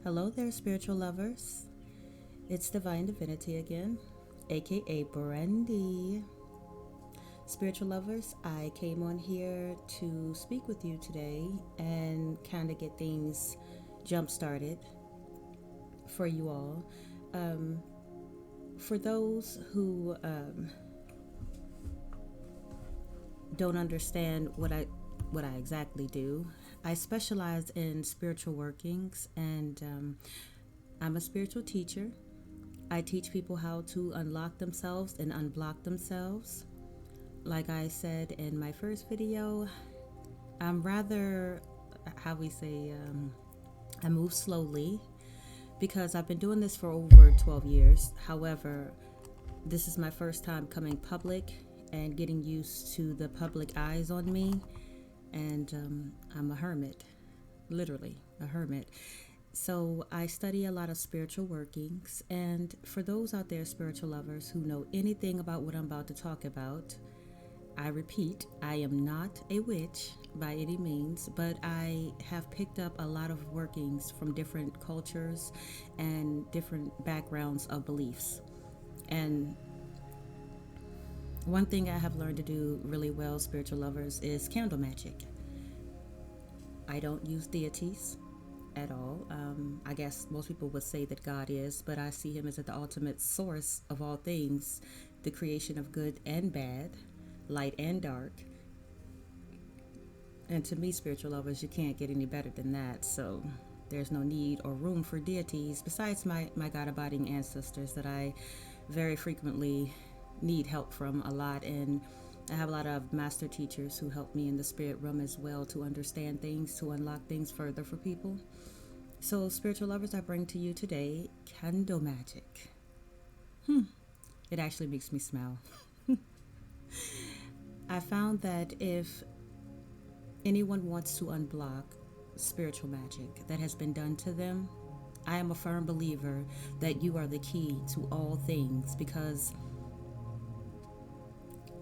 Hello there, spiritual lovers. It's Divine Divinity again, aka Brandy. Spiritual lovers, I came on here to speak with you today and kind of get things jump started for you all. Um, for those who don't understand what I exactly do, I specialize in spiritual workings, and I'm a spiritual teacher. I teach people how to unlock themselves and unblock themselves. Like I said in my first video, I'm rather, how we say, I move slowly because I've been doing this for over 12 years. However, this is my first time coming public and getting used to the public eyes on me. And I'm a hermit, literally a hermit. So I study a lot of spiritual workings. And for those out there, spiritual lovers, who know anything about what I'm about to talk about, I repeat, I am not a witch by any means, but I have picked up a lot of workings from different cultures and different backgrounds of beliefs. And one thing I have learned to do really well, spiritual lovers, is candle magic. I don't use deities at all. I guess most people would say that God is, but I see him as the ultimate source of all things, the creation of good and bad, light and dark. And to me, spiritual lovers, you can't get any better than that. So there's no need or room for deities besides my God abiding ancestors that I very frequently need help from a lot. And I have a lot of master teachers who help me in the spirit realm as well to understand things, to unlock things further for people. So, spiritual lovers, I bring to you today candle magic. It actually makes me smile. I found that if anyone wants to unblock spiritual magic that has been done to them, I am a firm believer that you are the key to all things, because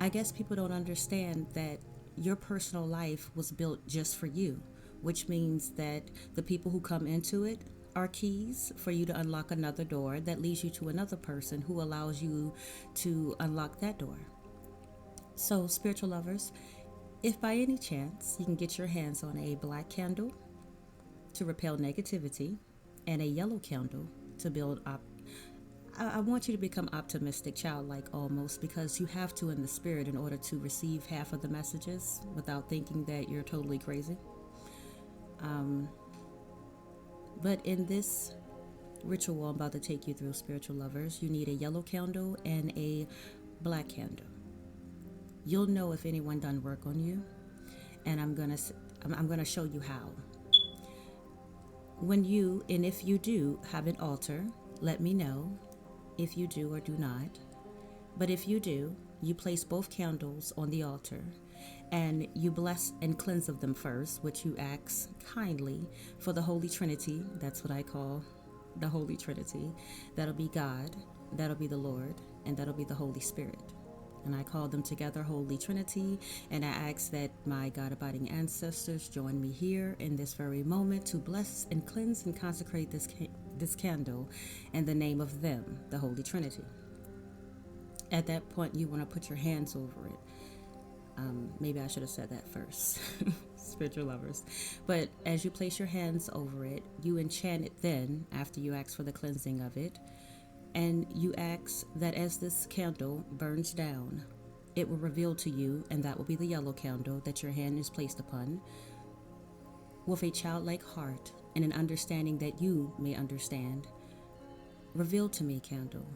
I guess people don't understand that your personal life was built just for you, which means that the people who come into it are keys for you to unlock another door that leads you to another person who allows you to unlock that door. So, spiritual lovers, if by any chance you can get your hands on a black candle to repel negativity and a yellow candle to build up, I want you to become optimistic, childlike almost, because you have to in the spirit in order to receive half of the messages without thinking that you're totally crazy. But in this ritual I'm about to take you through, spiritual lovers, you need a yellow candle and a black candle. You'll know if anyone done work on you, and I'm gonna show you how. When you and if you do have an altar, let me know if you do or do not. But if you do, you place both candles on the altar and you bless and cleanse of them first, which you ask kindly for the Holy Trinity. That's what I call the Holy Trinity. That'll be God, that'll be the Lord, and that'll be the Holy Spirit. And I call them together Holy Trinity, and I ask that my God abiding ancestors join me here in this very moment to bless and cleanse and consecrate this candle in the name of them, the Holy Trinity. At that point, you want to put your hands over it. Maybe I should have said that first, spiritual lovers. But as you place your hands over it, you enchant it then, after you ask for the cleansing of it. And you ask that as this candle burns down, it will reveal to you, and that will be the yellow candle that your hand is placed upon, with a childlike heart and an understanding that you may understand. Reveal to me, candle,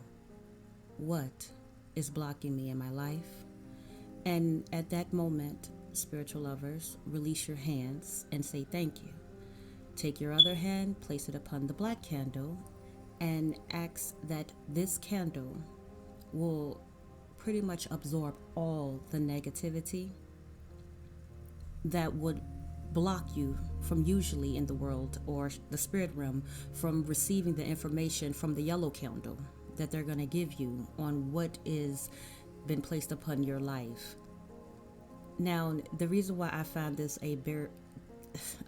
what is blocking me in my life. And at that moment, spiritual lovers, release your hands and say thank you. Take your other hand, place it upon the black candle, and ask that this candle will pretty much absorb all the negativity that would block you from, usually in the world or the spirit realm, from receiving the information from the yellow candle that they're going to give you on what is been placed upon your life. Now, the reason why I found this a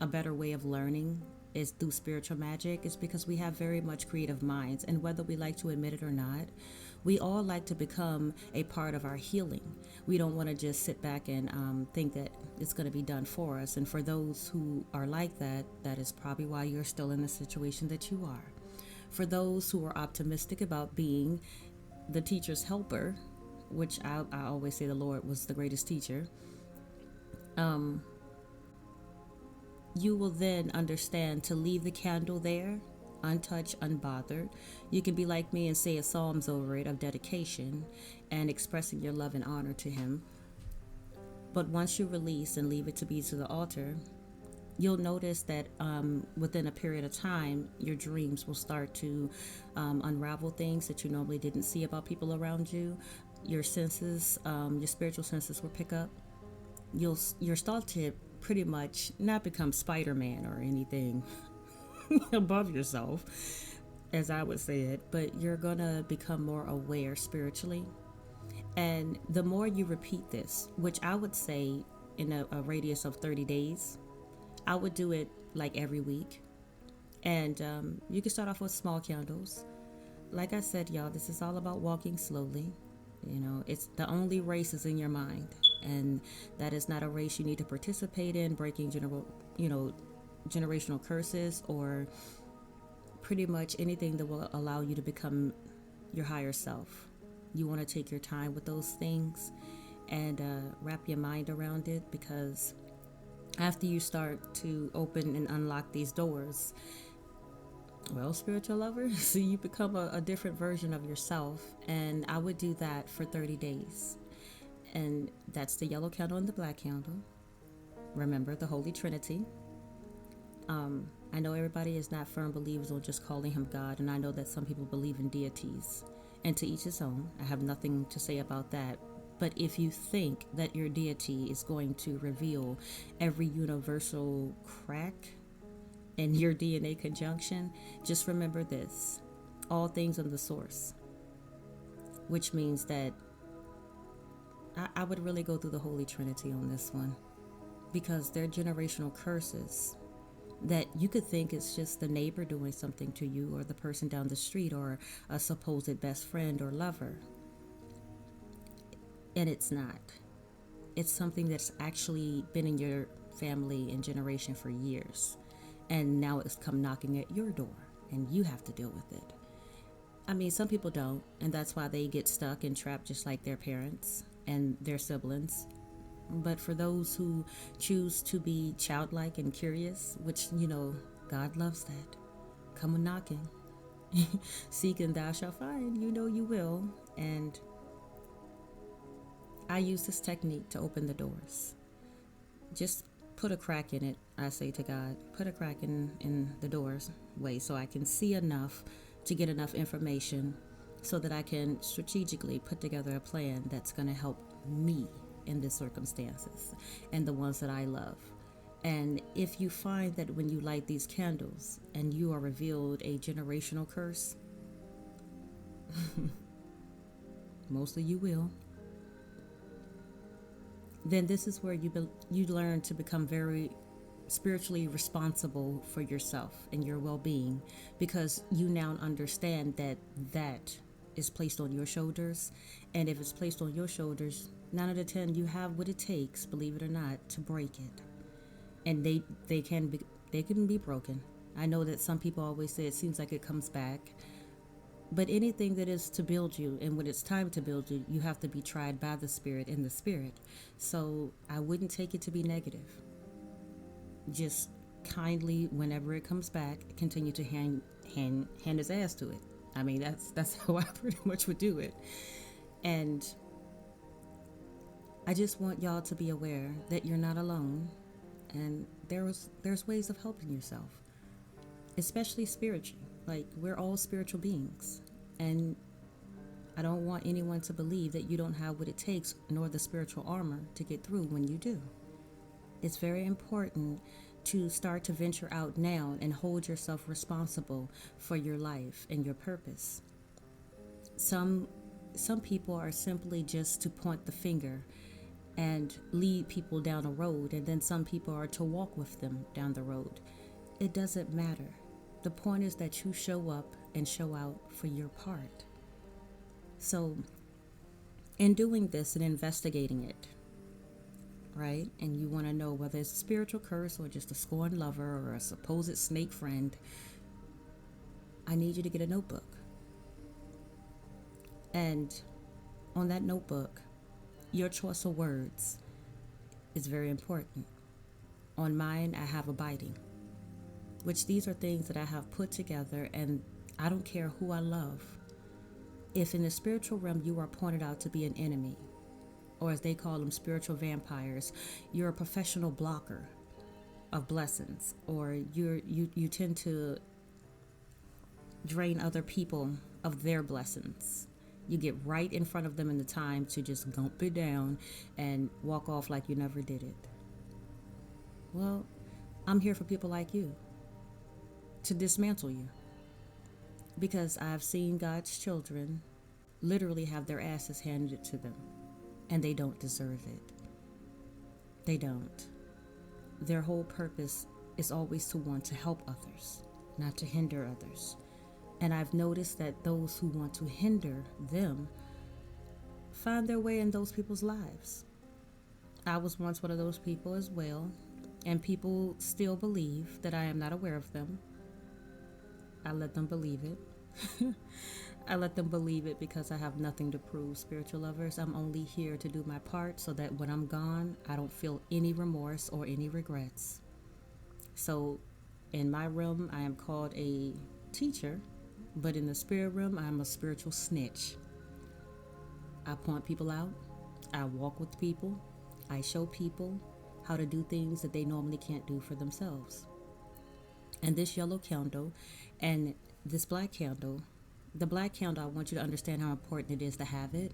better way of learning is through spiritual magic, is because we have very much creative minds, and whether we like to admit it or not, we all like to become a part of our healing. We don't want to just sit back and think that it's going to be done for us. And for those who are like that, that is probably why you're still in the situation that you are. For those who are optimistic about being the teacher's helper, which I always say the Lord was the greatest teacher, you will then understand to leave the candle there, untouched, unbothered. You can be like me and say a psalms over it of dedication and expressing your love and honor to Him. But once you release and leave it to be to the altar, you'll notice that within a period of time, your dreams will start to unravel things that you normally didn't see about people around you. Your senses, your spiritual senses will pick up. You'll start to pretty much not become Spider-Man or anything above yourself, as I would say it, but you're gonna become more aware spiritually. And the more you repeat this, which I would say in a radius of 30 days, I would do it like every week. And you can start off with small candles. Like I said, y'all, this is all about walking slowly. You know, it's the only race is in your mind, and that is not a race you need to participate in, breaking generational curses or pretty much anything that will allow you to become your higher self. You want to take your time with those things and wrap your mind around it, because after you start to open and unlock these doors, well, spiritual lovers, so you become a different version of yourself. And I would do that for 30 days. And that's the yellow candle and the black candle. Remember the Holy Trinity. I know everybody is not firm believers on just calling Him God, and I know that some people believe in deities. And to each his own. I have nothing to say about that. But if you think that your deity is going to reveal every universal crack in your DNA conjunction, just remember this: all things are the source. Which means that I would really go through the Holy Trinity on this one, because they're generational curses that you could think it's just the neighbor doing something to you, or the person down the street, or a supposed best friend or lover. And it's not. It's something that's actually been in your family and generation for years. And now it's come knocking at your door, and you have to deal with it. I mean, some people don't, and that's why they get stuck and trapped just like their parents and their siblings. But for those who choose to be childlike and curious, which, God loves that. Come knocking. Seek and thou shalt find. You will. And I use this technique to open the doors. Just put a crack in it, I say to God. Put a crack in the doors way so I can see enough to get enough information so that I can strategically put together a plan that's going to help me in the circumstances and the ones that I love. And if you find that when you light these candles and you are revealed a generational curse, mostly you will, then this is where you learn to become very spiritually responsible for yourself and your well-being, because you now understand that is placed on your shoulders. And if it's placed on your shoulders, 9 out of 10, you have what it takes, believe it or not, to break it. And they can be broken. I know that some people always say it seems like it comes back. But anything that is to build you, and when it's time to build you, you have to be tried by the Spirit in the Spirit. So I wouldn't take it to be negative. Just kindly, whenever it comes back, continue to hand his ass to it. I mean, that's how I pretty much would do it. And I just want y'all to be aware that you're not alone, and there's ways of helping yourself, especially spiritually. Like, we're all spiritual beings, and I don't want anyone to believe that you don't have what it takes, nor the spiritual armor to get through when you do. It's very important to start to venture out now and hold yourself responsible for your life and your purpose. Some people are simply just to point the finger and lead people down a road, and then some people are to walk with them down the road. It doesn't matter. The point is that you show up and show out for your part. So, in doing this and investigating it, right, and you want to know whether it's a spiritual curse or just a scorned lover or a supposed snake friend, I need you to get a notebook. And on that notebook, your choice of words is very important. On mine, I have abiding, which these are things that I have put together, and I don't care who I love. If in the spiritual realm you are pointed out to be an enemy, or as they call them, spiritual vampires, you're a professional blocker of blessings, or you tend to drain other people of their blessings. You get right in front of them in the time to just gulp it down and walk off like you never did it. Well, I'm here for people like you, to dismantle you. Because I've seen God's children literally have their asses handed to them, and they don't deserve it. They don't. Their whole purpose is always to want to help others, not to hinder others. And I've noticed that those who want to hinder them find their way in those people's lives. I was once one of those people as well, and people still believe that I am not aware of them. I let them believe it. I let them believe it because I have nothing to prove, spiritual lovers. I'm only here to do my part so that when I'm gone, I don't feel any remorse or any regrets. So in my realm, I am called a teacher, but in the spirit realm, I'm a spiritual snitch. I point people out. I walk with people. I show people how to do things that they normally can't do for themselves. And this yellow candle and this black candle, the black candle, I want you to understand how important it is to have it.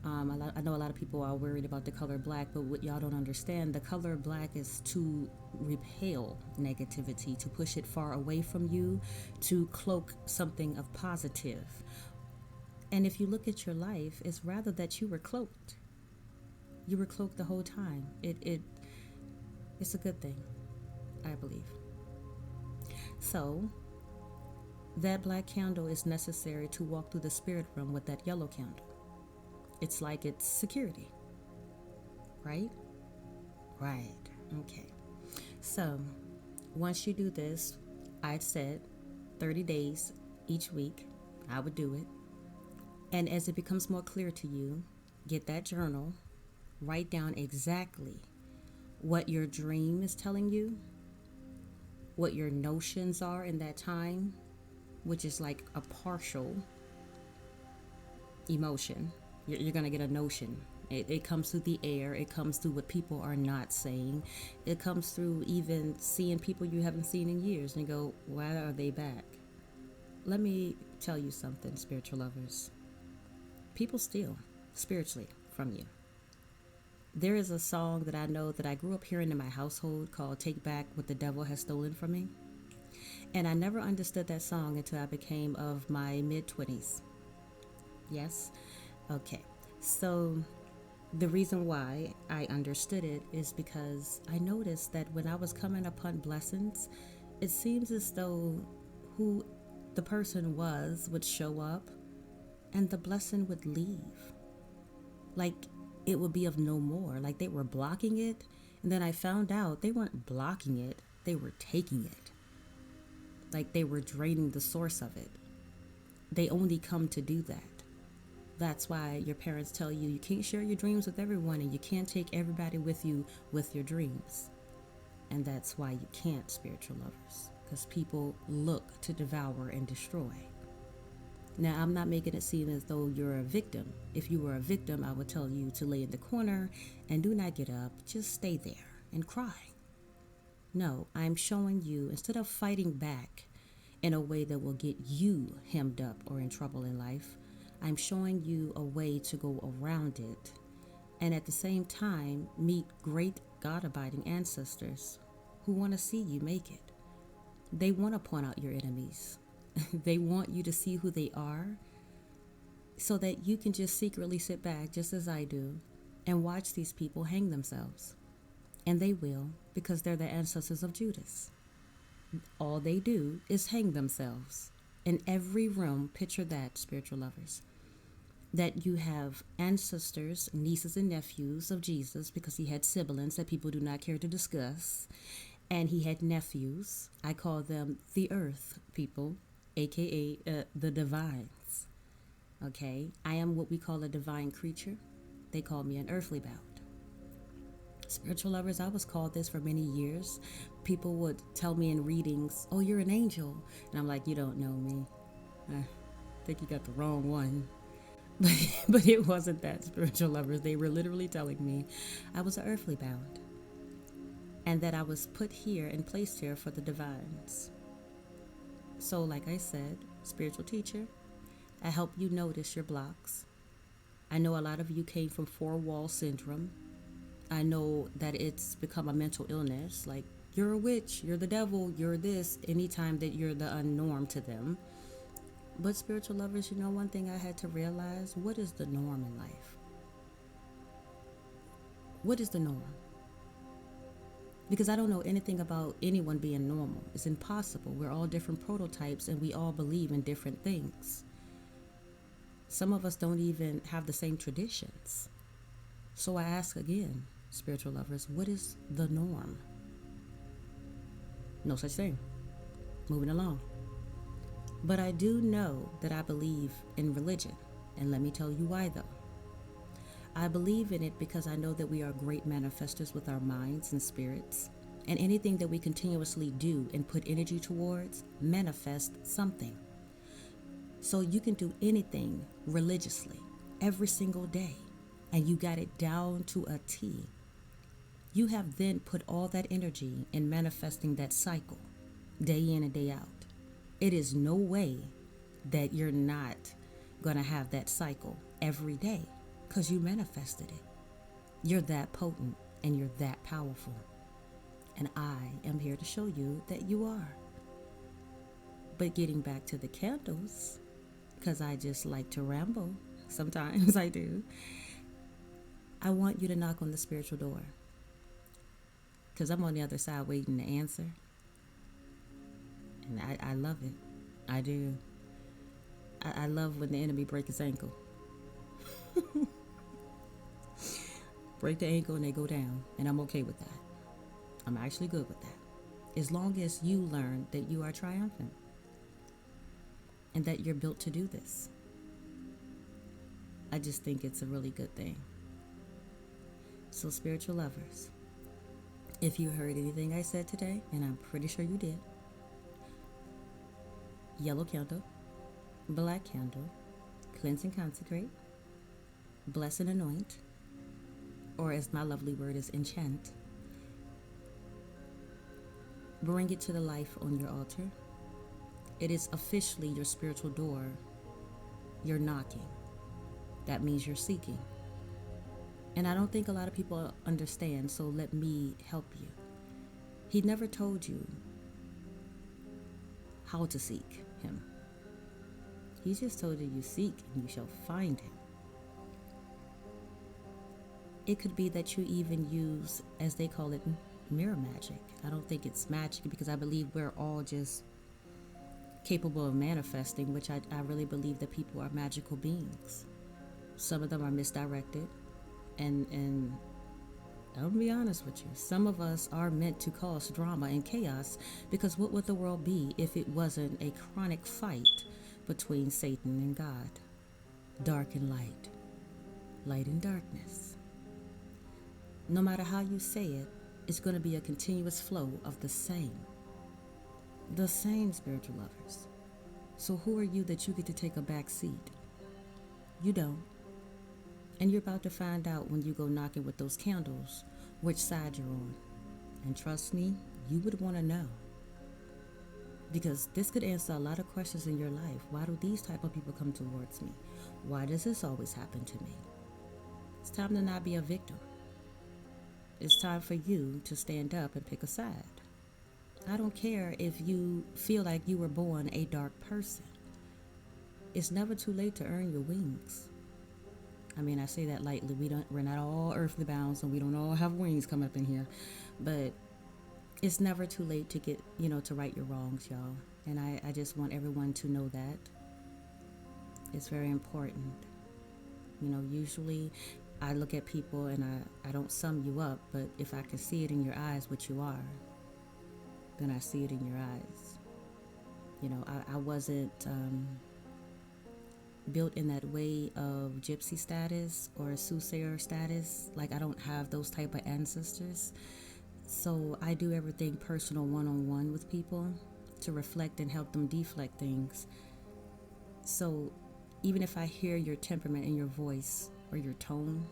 I know a lot of people are worried about the color black, but what y'all don't understand, the color black is to repel negativity, to push it far away from you, to cloak something of positive. And if you look at your life, it's rather that you were cloaked. You were cloaked the whole time. It's a good thing, I believe. So, that black candle is necessary to walk through the spirit realm with that yellow candle. It's like it's security, right? Right, okay. So, once you do this, I said 30 days each week, I would do it. And as it becomes more clear to you, get that journal, write down exactly what your dream is telling you, what your notions are in that time, which is like a partial emotion. You're going to get a notion. It comes through the air. It comes through what people are not saying. It comes through even seeing people you haven't seen in years and you go, why are they back? Let me tell you something, spiritual lovers. People steal spiritually from you. There is a song that I know that I grew up hearing in my household called Take Back What the Devil Has Stolen From Me. And I never understood that song until I became of my mid-20s. Yes? Okay. So the reason why I understood it is because I noticed that when I was coming upon blessings, it seems as though who the person was would show up and the blessing would leave. Like it would be of no more. Like they were blocking it. And then I found out they weren't blocking it. They were taking it. Like they were draining the source of it. They only come to do that. That's why your parents tell you you can't share your dreams with everyone and you can't take everybody with you with your dreams. And that's why you can't, spiritual lovers, because people look to devour and destroy. Now, I'm not making it seem as though you're a victim. If you were a victim, I would tell you to lay in the corner and do not get up. Just stay there and cry. No, I'm showing you, instead of fighting back in a way that will get you hemmed up or in trouble in life, I'm showing you a way to go around it and at the same time meet great God-abiding ancestors who want to see you make it. They want to point out your enemies. They want you to see who they are so that you can just secretly sit back, just as I do, and watch these people hang themselves. And they will, because they're the ancestors of Judas. All they do is hang themselves. In every room, picture that, spiritual lovers, that you have ancestors, nieces, and nephews of Jesus, because he had siblings that people do not care to discuss. And he had nephews. I call them the earth people, aka the divines. Okay? I am what we call a divine creature. They call me an earthly bound. Spiritual lovers, I was called this for many years. People would tell me in readings, "Oh, you're an angel." And I'm like, "You don't know me. I think you got the wrong one." But it wasn't that, spiritual lovers. They were literally telling me I was an earthly bound and that I was put here and placed here for the divines. So, like I said, spiritual teacher, I help you notice your blocks. I know a lot of you came from four-wall syndrome. I know that it's become a mental illness, like you're a witch, you're the devil, you're this, anytime that you're the unnorm to them. But spiritual lovers, you know one thing I had to realize? What is the norm in life? What is the norm? Because I don't know anything about anyone being normal. It's impossible. We're all different prototypes and we all believe in different things. Some of us don't even have the same traditions. So I ask again, spiritual lovers, what is the norm? No such thing. Moving along. But I do know that I believe in religion. And let me tell you why, though. I believe in it because I know that we are great manifestors with our minds and spirits. And anything that we continuously do and put energy towards manifests something. So you can do anything religiously every single day. And you got it down to a T. You have then put all that energy in manifesting that cycle, day in and day out. It is no way that you're not going to have that cycle every day because you manifested it. You're that potent and you're that powerful. And I am here to show you that you are. But getting back to the candles, because I just like to ramble, sometimes I do, I want you to knock on the spiritual door. Because I'm on the other side waiting to answer. And I love it. I do. I love when the enemy breaks his ankle. Break the ankle and they go down. And I'm okay with that. I'm actually good with that. As long as you learn that you are triumphant. And that you're built to do this. I just think it's a really good thing. So, spiritual lovers, if you heard anything I said today, and I'm pretty sure you did, yellow candle, black candle, cleanse and consecrate, bless and anoint, or as my lovely word is, enchant, bring it to the life on your altar. It is officially your spiritual door. You're knocking. That means you're seeking. And I don't think a lot of people understand, so let me help you. He never told you how to seek him. He just told you seek and you shall find him. It could be that you even use, as they call it, mirror magic. I don't think it's magic because I believe we're all just capable of manifesting, which I really believe that people are magical beings. Some of them are misdirected. And I'll be honest with you, some of us are meant to cause drama and chaos because what would the world be if it wasn't a chronic fight between Satan and God? Dark and light, light and darkness. No matter how you say it, it's going to be a continuous flow of the same spiritual lovers. So who are you that you get to take a back seat? You don't. And you're about to find out when you go knocking with those candles which side you're on. And trust me, you would want to know. Because this could answer a lot of questions in your life. Why do these type of people come towards me? Why does this always happen to me? It's time to not be a victim. It's time for you to stand up and pick a side. I don't care if you feel like you were born a dark person. It's never too late to earn your wings. I mean, I say that lightly. We're not all earthly bound, so we don't all have wings come up in here. But It's never too late to get, to right your wrongs, y'all. And I just want everyone to know that. It's very important. Usually I look at people and I don't sum you up, but if I can see it in your eyes what you are, then I see it in your eyes. I wasn't built in that way of gypsy status or soothsayer status. Like, I don't have those type of ancestors. So I do everything personal, one-on-one with people to reflect and help them deflect things. So even if I hear your temperament in your voice or your tone,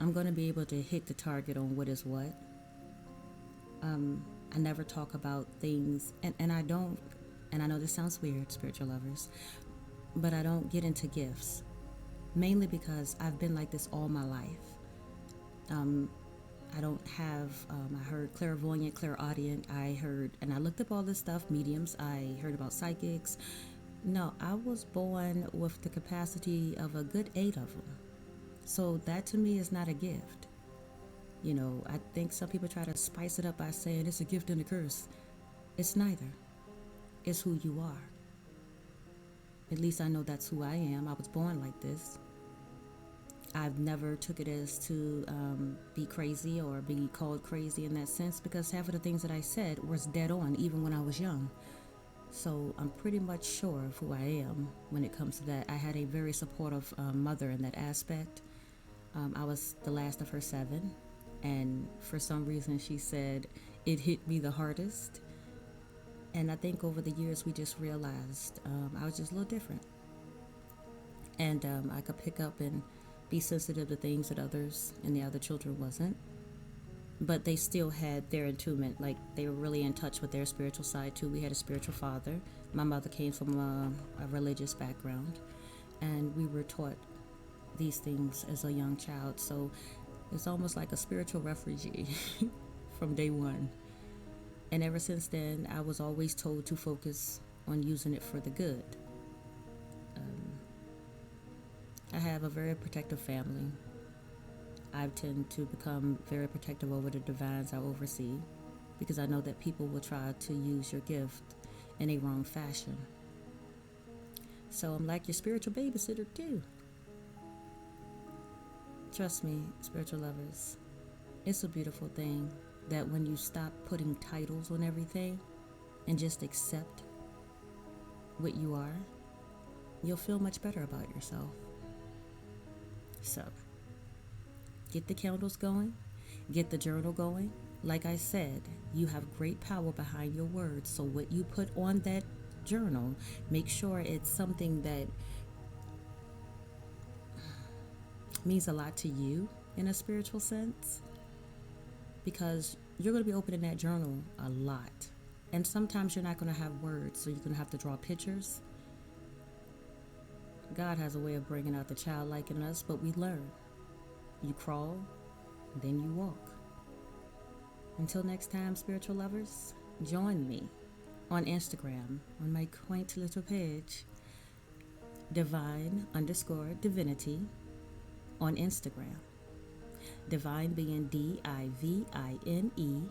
I'm going to be able to hit the target on what is what. I never talk about things, and I don't, and I know this sounds weird, spiritual lovers, but I don't get into gifts, mainly because I've been like this all my life. I don't have, I heard clairvoyant, clairaudient, and I looked up all this stuff, mediums, I heard about psychics. No, I was born with the capacity of a good 8 of them. So that to me is not a gift. I think some people try to spice it up by saying it's a gift and a curse. It's neither. It's who you are. At least I know that's who I am. I was born like this. I've never took it as to be crazy or be called crazy in that sense, because half of the things that I said was dead on even when I was young. So I'm pretty much sure of who I am when it comes to that. I had a very supportive mother in that aspect. I was the last of her 7, and for some reason she said it hit me the hardest. And I think over the years we just realized I was just a little different. And I could pick up and be sensitive to things that others and the other children wasn't. But they still had their attunement, like they were really in touch with their spiritual side too. We had a spiritual father. My mother came from a religious background, and we were taught these things as a young child. So it's almost like a spiritual refugee from day one. And ever since then, I was always told to focus on using it for the good. I have a very protective family. I tend to become very protective over the divines I oversee, because I know that people will try to use your gift in a wrong fashion. So I'm like your spiritual babysitter too. Trust me, spiritual lovers, it's a beautiful thing that when you stop putting titles on everything and just accept what you are, you'll feel much better about yourself. So, get the candles going, get the journal going. Like I said, you have great power behind your words. So what you put on that journal, make sure it's something that means a lot to you in a spiritual sense, because you're going to be opening that journal a lot. And sometimes you're not going to have words, so you're going to have to draw pictures. God has a way of bringing out the childlike in us, but we learn. You crawl, then you walk. Until next time, spiritual lovers, join me on Instagram on my quaint little page, divine_divinity on Instagram. Divine being DIVINE_DIVINTY.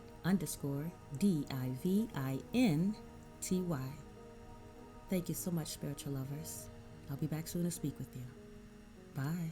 Thank you so much, spiritual lovers. I'll be back soon to speak with you. Bye.